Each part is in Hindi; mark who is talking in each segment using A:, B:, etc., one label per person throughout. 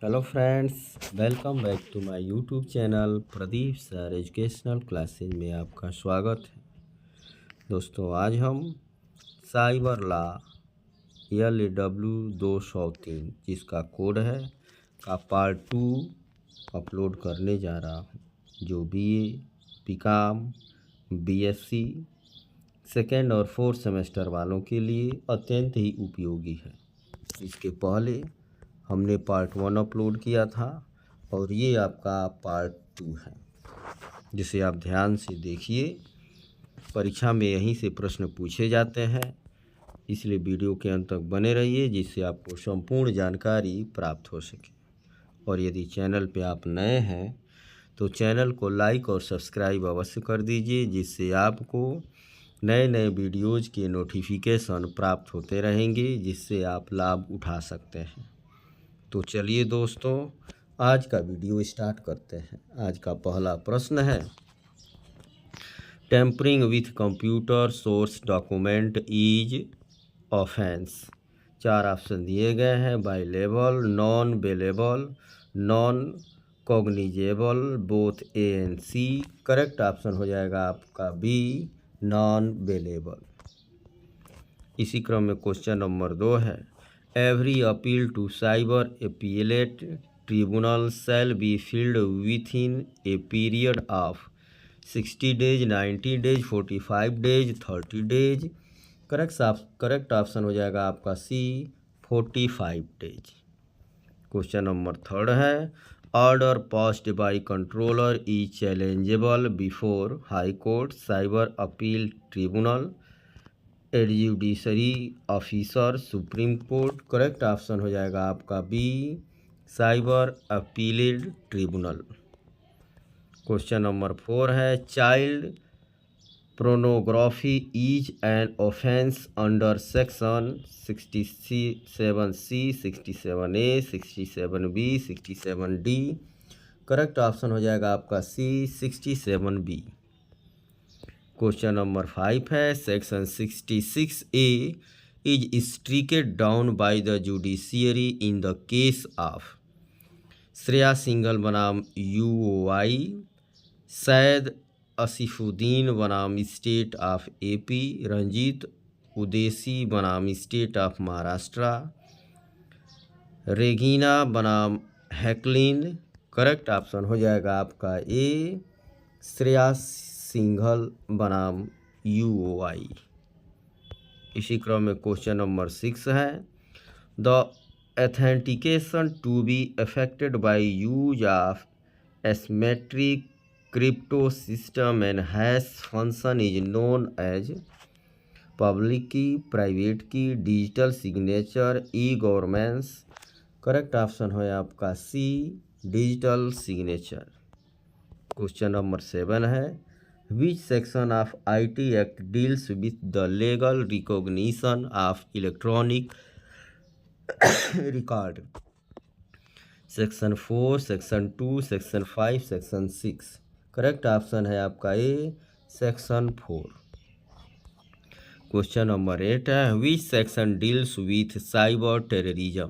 A: Hello friends, welcome back to my YouTube channel Pradeep sir educational classes में आपका स्वागत है। दोस्तों, आज हम साइबर लॉ LAW 203 जिसका कोड है का पार्ट 2 अपलोड करने जा रहा हूँ, जो BA, BCom, BSc सेकेंड और फोर्थ सेमेस्टर वालों के लिए अत्यंत ही उपयोगी है। इसके पहले हमने पार्ट 1 अपलोड किया था और ये आपका पार्ट 2 है, जिसे आप ध्यान से देखिए। परीक्षा में यहीं से प्रश्न पूछे जाते हैं, इसलिए वीडियो के अंत तक बने रहिए, जिससे आपको संपूर्ण जानकारी प्राप्त हो सके। और यदि चैनल पे आप नए हैं तो चैनल को लाइक और सब्सक्राइब अवश्य कर दीजिए, जिससे आपको नए नए वीडियोज़ के नोटिफिकेशन प्राप्त होते रहेंगे, जिससे आप लाभ उठा सकते हैं। तो चलिए दोस्तों, आज का वीडियो स्टार्ट करते हैं। आज का पहला प्रश्न है, tampering with computer source document is offence. 4 option दिए गए हैं, bailable, non bailable, non cognizable, both A and C। Correct option हो जाएगा आपका बी, नॉन बेलेबल। इसी क्रम में क्वेश्चन नंबर 2 है, every appeal to cyber appellate tribunal shall be filed within a period of 60 days, 90 days, 45 days, 30 days. Correct option हो जाएगा आपका सी, 45 डेज। क्वेश्चन नंबर 3 है, order passed by controller is challengeable before high court, cyber appeal tribunal, adjudicatory officer, supreme court. Correct option हो जाएगा आपका B, cyber appellate tribunal. Question number 4 है, child pornography is an offence under section 67C, 67A, 67B, 67D। Correct option हो जाएगा आपका सी, 67B। क्वेश्चन नंबर 5 है, section 66A is striked down by the judiciary in the case of Shreya Singhal बनाम UOI, सैयद आसिफुद्दीन बनाम state of AP, Ranjit Udeshi बनाम स्टेट ऑफ महाराष्ट्र, रेगीना बनाम हैकलिन। करेक्ट ऑप्शन हो जाएगा आपका ए, श्रेया सिंघल बनाम UOI। इसी क्रम में क्वेश्चन नंबर 6 है, the authentication to be affected by use of asymmetric crypto system and hash function is known as public key, private key, digital signature, e governance. Correct option है आपका C, digital signature. Question number 7 है, which section of IT act deals with the legal recognition of electronic record? Section 4, section 2, section 5, section 6। Correct option है आपका ए, सेक्शन 4। क्वेश्चन नंबर 8 है, which section deals with cyber terrorism?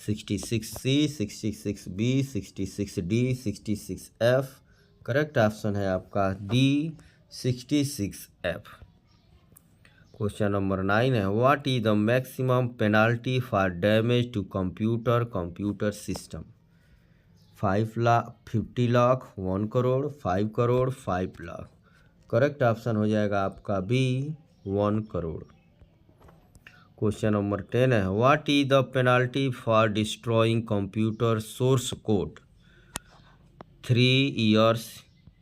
A: 66C, 66B, 66D, 66F। Correct option है आपका डी, 66F। क्वेश्चन नंबर 9 है, what is the maximum penalty for damage to computer system? 5 lakh, 50 lakh, 1 crore, 5 crore, 5 lakh. Correct option हो जाएगा आपका बी, 1 करोड़। क्वेश्चन नंबर 10 है, what is the penalty for destroying computer source code? 3 years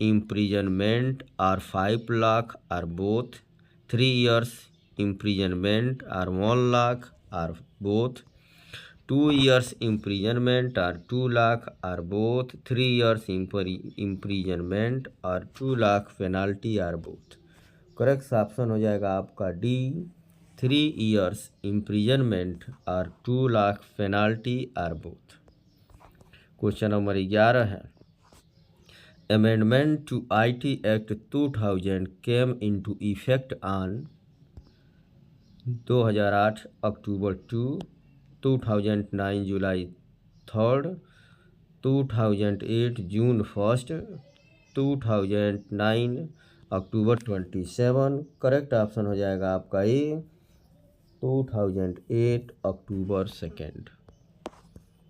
A: imprisonment or 5 lakh or both, 3 years imprisonment or 1 lakh or both, 2 years imprisonment or 2 lakh or both, 3 years imprisonment or 2 lakh penalty or both। Correct option हो जाएगा आपका डी, 3 years imprisonment और 2 lakh penalty or both। Question number 11 है, Amendment to IT Act 2000 came into effect on 2008 October to 2009 July 3, 2008 June 1, 2009 October 27। Correct option हो जाएगा आपका ए 2008 अक्टूबर 2।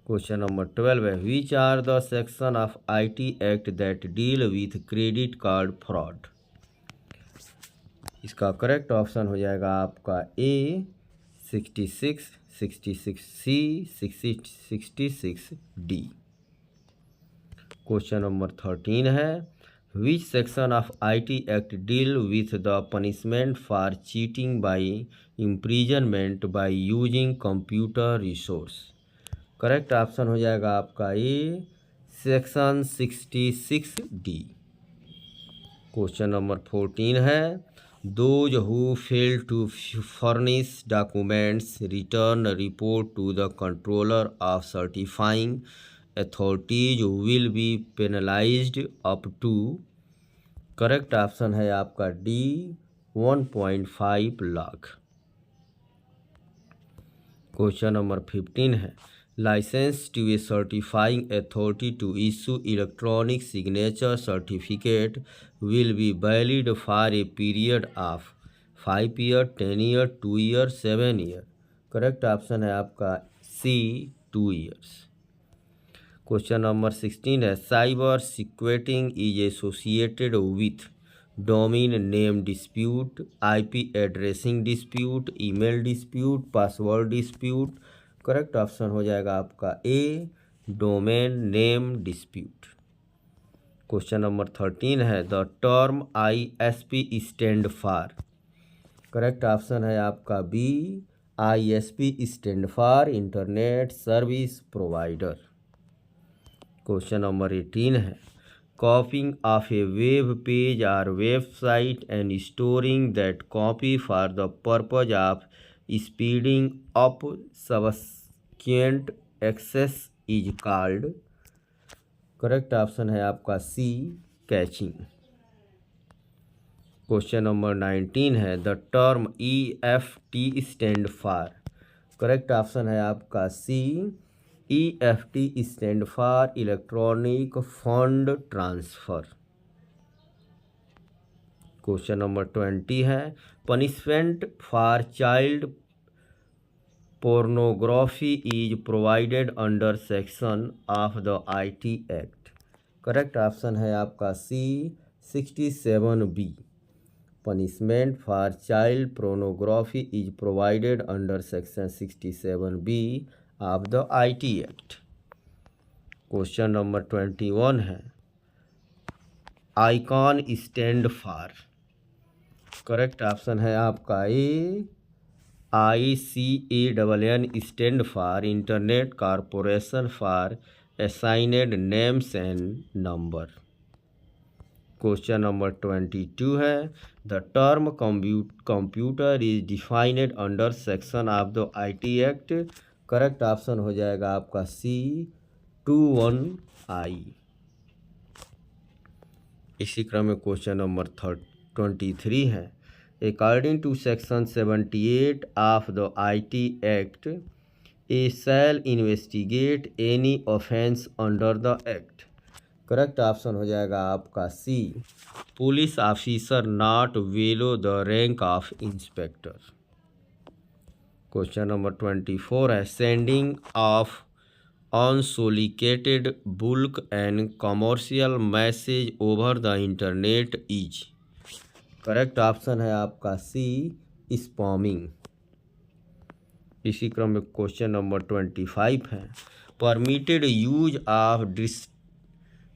A: क्वेश्चन नंबर 12 है which are the section of IT act that deal with credit card fraud. इसका करेक्ट ऑप्शन हो जाएगा आपका ए 66, 66C, 66D। क्वेश्चन नंबर 13 है which section of IT act deal with the punishment for cheating by imprisonment by using computer resource. Correct option हो जाएगा आपका A section 66D। Question number 14 है those who fail to furnish documents return report to the controller of certifying authorities will be penalized up to। Correct option है आपका डी 1.5 लाख। क्वेश्चन नंबर 15 है licence to a certifying authority to issue electronic signature certificate will be valid for a period of 5 year, 10 year, 2 year, 7 year. Correct option है आपका सी 2 ईयर्स। क्वेश्चन नंबर 16 है cyber security is associated with domain name dispute, IP addressing dispute, email dispute, password dispute. Correct option हो जाएगा आपका A domain name dispute. Question number 13 है the term ISP stand for. Correct option है आपका B ISP stand for internet service provider. Question number 18 है copying of a web page और website and storing that copy for the purpose of speeding up subsequent access is called. Correct option है आपका सी कैचिंग। क्वेश्चन नंबर 19 है the term EFT stand for. Correct option है आपका सी EFT stand for electronic fund transfer. Question number 20 है punishment for child pornography is provided under section of the IT act. Correct option है आपका C 67B। Punishment for child pornography is provided under section 67B of the IT act. Question number 21 है ICANN stand for. Correct option है आपका A ICANN stand for internet corporation for assigned names and number. Question number 22 है the term computer is defined under section of the IT act. Correct option हो जाएगा आपका सी 21I। इसी क्रम में क्वेश्चन नंबर 23 है according to section 78 of the IT act a shall investigate any offence under the act. Correct option हो जाएगा आपका C police officer not below the rank of inspector. Question number 24 है sending of unsolicited bulk and commercial message over the internet is. Correct option है आपका सी स्पैमिंग। इसी क्रम में क्वेश्चन नंबर 25 है permitted use of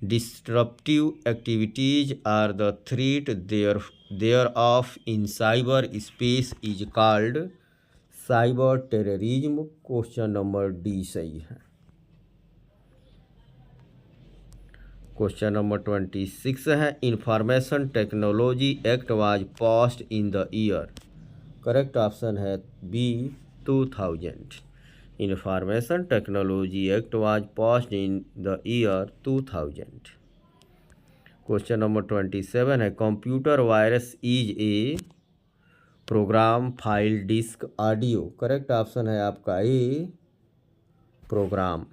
A: disruptive activities or the threat thereof in cyber space is called cyber terrorism. Question number D सही है। क्वेश्चन नंबर 26 है information technology act was passed in the year. Correct option है B 2000। Information technology act was passed in the year 2000। Question number 27 है computer virus is a program file disk audio. Correct option है आपका ए प्रोग्राम।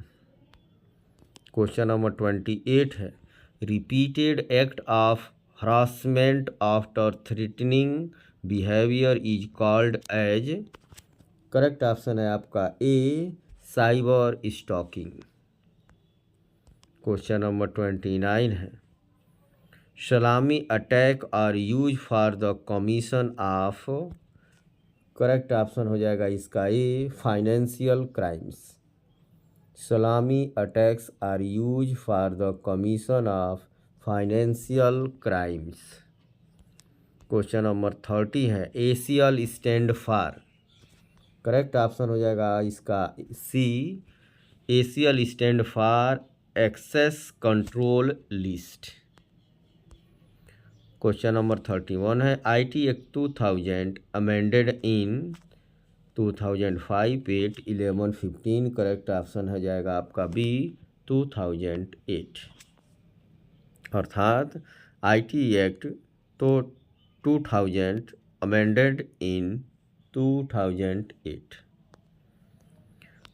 A: क्वेश्चन नंबर 28 है, repeated act of harassment after threatening behaviour is called as. Correct option है आपका A, cyber stalking. Question number 29 है, salami attack are use for the commission of. Correct option हो जाएगा इसका A, financial crimes. Salami attacks are use for the commission of financial crimes. Question number 30 है, ACL stand for. Correct option हो जाएगा इसका C, ACL stand for access control list. Question number 31 है, IT act 2000 amended in 2005 8 11 15। Correct option हो जाएगा आपका बी, 2008। अर्थात IT एक्ट तो 2000 अमेंडेड इन 2008।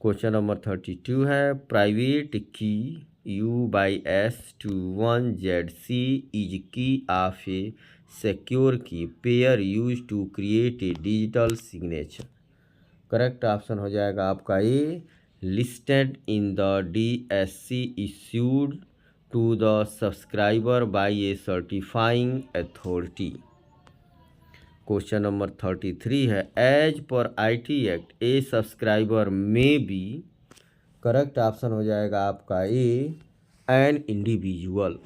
A: क्वेश्चन नंबर 32 है, प्राइवेट की U/S to 1ZC is key of a secure key pair used to create a digital signature। Correct option हो जाएगा आपका A, listed in the DSC issued to the subscriber by a certifying authority. Question number 33 है, as per IT act a subscriber may be. Correct option हो जाएगा आपका ए, एन इंडिविजुअल।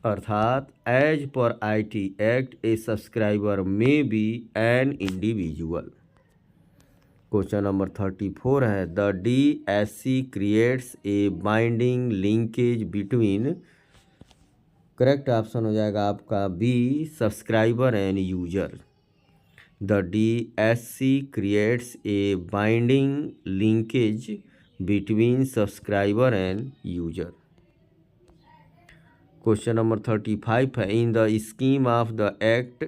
A: अर्थात as per IT act a subscriber may be an individual. Question number 34 है, the DSC creates a binding linkage between. Correct option हो जाएगा आपका B, subscriber and user. The DSC creates a binding linkage between subscriber and user. Question number 35 है, इन the scheme of the act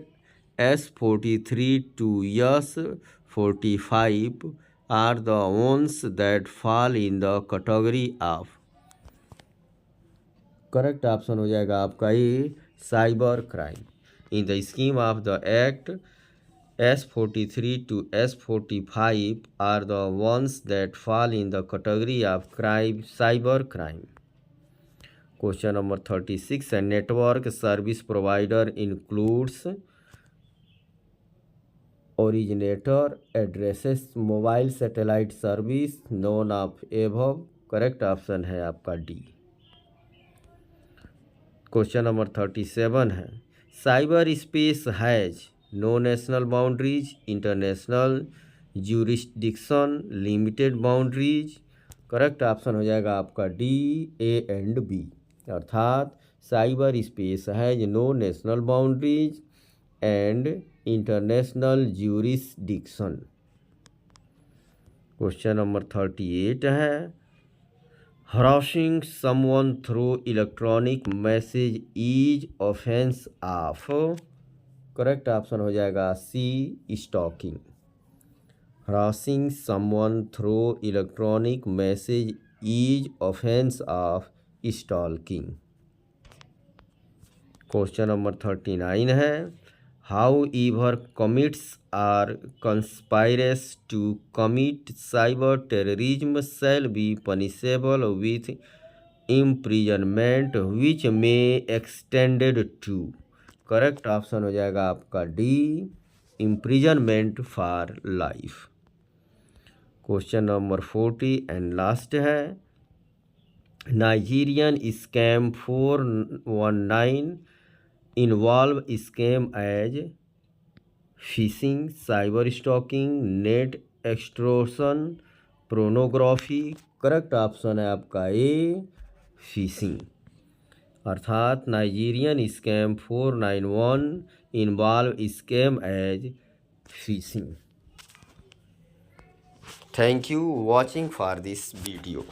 A: S43 to S45 are the ones that fall in the category of। Correct option हो जाएगा आपका A, cyber crime. In the scheme of the act S43 to S45 are the ones that fall in the category of crime, cyber crime। Question number 36 है, network service provider includes originator addresses mobile satellite service none of above. Correct option है आपका डी। क्वेश्चन नंबर 37 है, cyber space has no national boundaries, international jurisdiction, limited boundaries. Correct option हो जाएगा आपका डी, ए एंड बी। अर्थात cyber space has no national boundaries and international jurisdiction. Question number 38 है, harassing someone through electronic message is offence of. Correct option हो जाएगा C, stalking. Harassing someone through electronic message is offence of stalking. Question number 39 है, however commits or conspires to commit cyber terrorism shall be punishable with imprisonment which may extended to। Correct option हो जाएगा आपका D, imprisonment for life। Question number 40 and last है, Nigerian scam 419 involve scam as phishing, cyber stalking, net extortion, pornography. Correct option है आपका ए, फिशिंग। अर्थात Nigerian scam 491 involve scam as phishing. Thank you watching for this video.